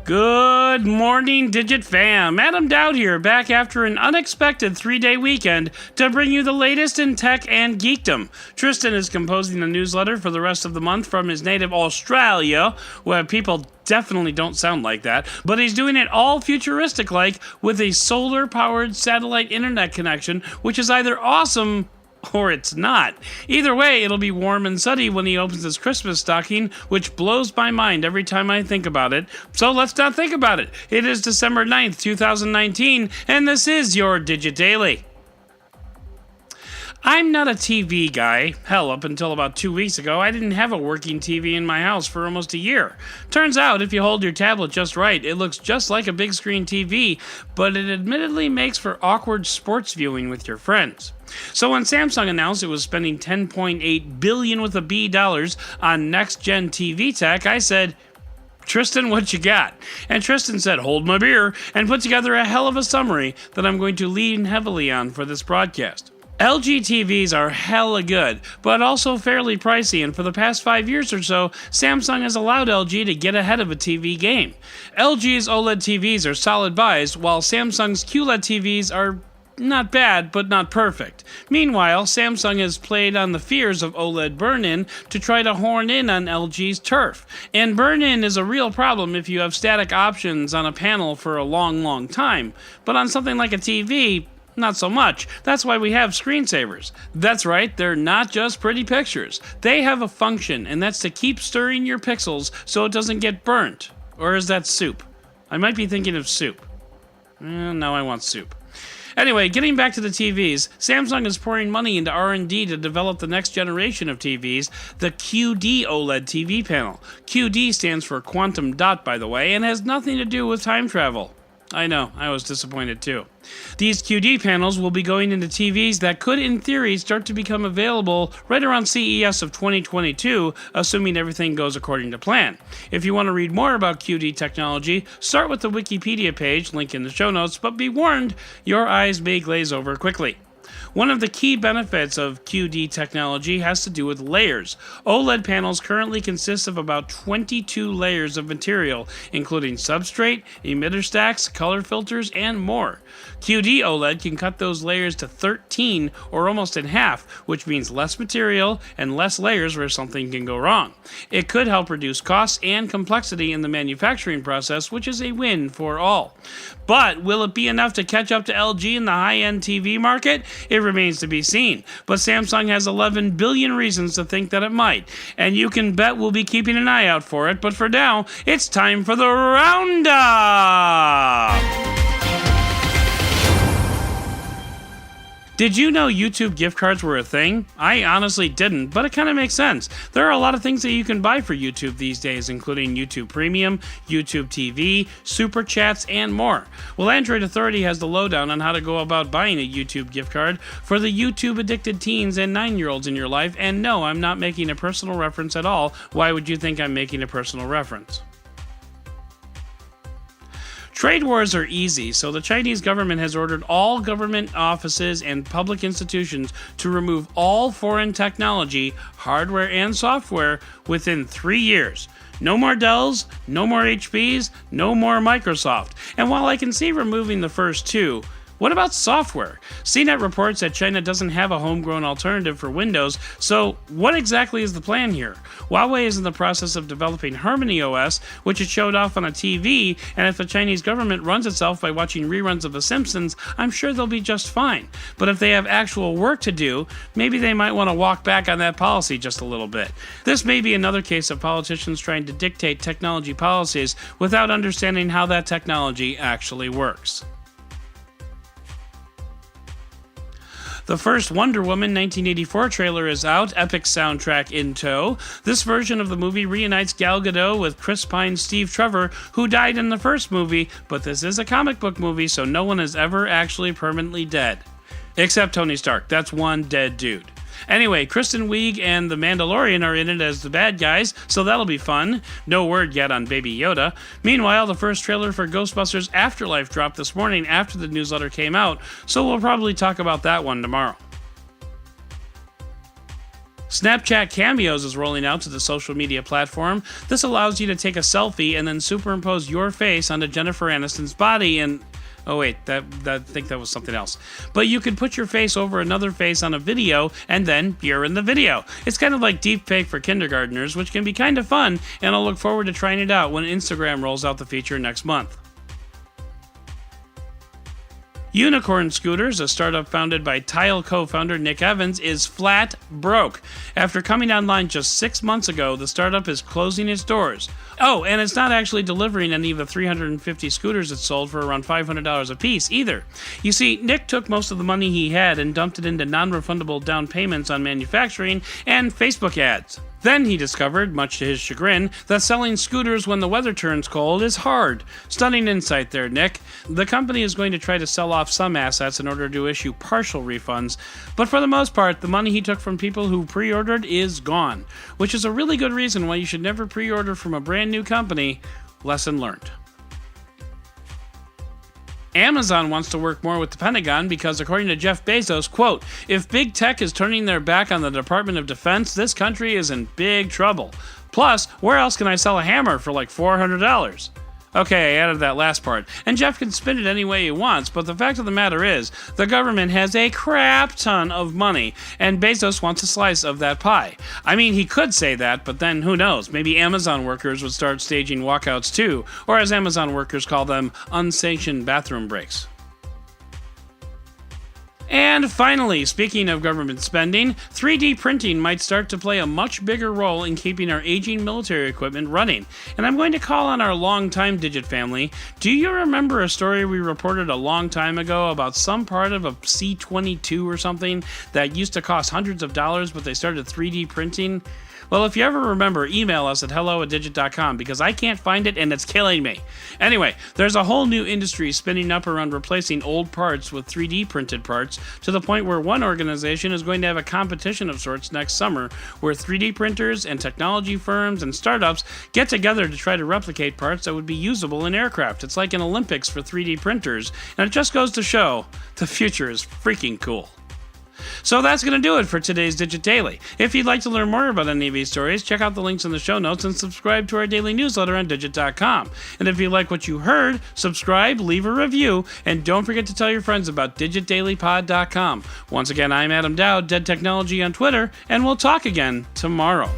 Good morning, Digit fam. Adam Doud here, back after an unexpected 3-day weekend to bring you the latest in tech and geekdom. Tristan is composing a newsletter for the rest of the month from his native Australia, where people definitely don't sound like that, but he's doing it all futuristic-like with a solar-powered satellite internet connection, which is either awesome or it's not. Either way, it'll be warm and sunny when he opens his Christmas stocking, which blows my mind every time I think about it. So let's not think about it. It is December 9th, 2019, and this is your Digit Daily. I'm not a TV guy. Hell, up until about 2 weeks ago, I didn't have a working TV in my house for almost a year. Turns out, if you hold your tablet just right, it looks just like a big screen TV, but it admittedly makes for awkward sports viewing with your friends. So when Samsung announced it was spending $10.8 billion with a B dollars on next-gen TV tech, I said, Tristan, what you got? And Tristan said, hold my beer, and put together a hell of a summary that I'm going to lean heavily on for this broadcast. LG TVs are hella good, but also fairly pricey, and for the past 5 years or so, Samsung has allowed LG to get ahead of a TV game. LG's OLED TVs are solid buys, while Samsung's QLED TVs are not bad, but not perfect. Meanwhile, Samsung has played on the fears of OLED burn-in to try to horn in on LG's turf. And burn-in is a real problem if you have static options on a panel for a long time. But on something like a TV, not so much. That's why we have screensavers. That's right, they're not just pretty pictures. They have a function, and that's to keep stirring your pixels so it doesn't get burnt. Or is that soup? I might be thinking of soup. No, I want soup. Anyway, getting back to the TVs, Samsung is pouring money into R&D to develop the next generation of TVs, the QD-OLED TV panel. QD stands for quantum dot, by the way, and has nothing to do with time travel. I know, I was disappointed too. These QD panels will be going into TVs that could, in theory, start to become available right around CES of 2022, assuming everything goes according to plan. If you want to read more about QD technology, start with the Wikipedia page, link in the show notes, but be warned, your eyes may glaze over quickly. One of the key benefits of QD technology has to do with layers. OLED panels currently consist of about 22 layers of material, including substrate, emitter stacks, color filters, and more. QD-OLED can cut those layers to 13 or almost in half, which means less material and less layers where something can go wrong. It could help reduce costs and complexity in the manufacturing process, which is a win for all. But will it be enough to catch up to LG in the high-end TV market? It remains to be seen. But Samsung has 11 billion reasons to think that it might. And you can bet we'll be keeping an eye out for it. But for now, it's time for the Roundup! Did you know YouTube gift cards were a thing? I honestly didn't, but it kind of makes sense. There are a lot of things that you can buy for YouTube these days, including YouTube Premium, YouTube TV, Super Chats, and more. Well, Android Authority has the lowdown on how to go about buying a YouTube gift card for the YouTube-addicted teens and 9-year-olds in your life, and no, I'm not making a personal reference at all. Why would you think I'm making a personal reference? Trade wars are easy, so the Chinese government has ordered all government offices and public institutions to remove all foreign technology, hardware and software, within 3 years. No more Dells, no more HPs, no more Microsoft. And while I can see removing the first two, what about software? CNET reports that China doesn't have a homegrown alternative for Windows, so what exactly is the plan here? Huawei is in the process of developing Harmony OS, which it showed off on a TV, and if the Chinese government runs itself by watching reruns of The Simpsons, I'm sure they'll be just fine. But if they have actual work to do, maybe they might want to walk back on that policy just a little bit. This may be another case of politicians trying to dictate technology policies without understanding how that technology actually works. The first Wonder Woman 1984 trailer is out, epic soundtrack in tow. This version of the movie reunites Gal Gadot with Chris Pine's Steve Trevor, who died in the first movie, but this is a comic book movie, so no one is ever actually permanently dead. Except Tony Stark, that's one dead dude. Anyway, Kristen Wiig and The Mandalorian are in it as the bad guys, so that'll be fun. No word yet on Baby Yoda. Meanwhile, the first trailer for Ghostbusters Afterlife dropped this morning after the newsletter came out, so we'll probably talk about that one tomorrow. Snapchat Cameos is rolling out to the social media platform. This allows you to take a selfie and then superimpose your face onto Jennifer Aniston's body and... Oh wait, I think that was something else. But you could put your face over another face on a video, and then you're in the video. It's kind of like deepfake for kindergartners, which can be kind of fun, and I'll look forward to trying it out when Instagram rolls out the feature next month. Unicorn Scooters, a startup founded by Tile co-founder Nick Evans, is flat broke. After coming online just 6 months ago, the startup is closing its doors. Oh, and it's not actually delivering any of the 350 scooters it sold for around $500 a piece either. You see, Nick took most of the money he had and dumped it into non-refundable down payments on manufacturing and Facebook ads. Then he discovered, much to his chagrin, that selling scooters when the weather turns cold is hard. Stunning insight there, Nick. The company is going to try to sell off some assets in order to issue partial refunds, but for the most part, the money he took from people who pre-ordered is gone, which is a really good reason why you should never pre-order from a brand new company. Lesson learned. Amazon wants to work more with the Pentagon because, according to Jeff Bezos, quote, "If big tech is turning their back on the Department of Defense, this country is in big trouble. Plus, where else can I sell a hammer for like $400? Okay, I added that last part. And Jeff can spin it any way he wants, but the fact of the matter is, the government has a crap ton of money, and Bezos wants a slice of that pie. I mean, he could say that, but then who knows? Maybe Amazon workers would start staging walkouts too, or as Amazon workers call them, unsanctioned bathroom breaks. And finally, speaking of government spending, 3D printing might start to play a much bigger role in keeping our aging military equipment running. And I'm going to call on our longtime Digit family. Do you remember a story we reported a long time ago about some part of a C-22 or something that used to cost hundreds of dollars, but they started 3D printing? Well, if you ever remember, email us at hello@digit.com because I can't find it and it's killing me. Anyway, there's a whole new industry spinning up around replacing old parts with 3D printed parts to the point where one organization is going to have a competition of sorts next summer where 3D printers and technology firms and startups get together to try to replicate parts that would be usable in aircraft. It's like an Olympics for 3D printers, and it just goes to show the future is freaking cool. So that's going to do it for today's Digit Daily. If you'd like to learn more about any of these stories, check out the links in the show notes and subscribe to our daily newsletter on Digit.com. And if you like what you heard, subscribe, leave a review, and don't forget to tell your friends about DigitDailyPod.com. Once again, I'm Adam Doud, Dead Technology on Twitter, and we'll talk again tomorrow.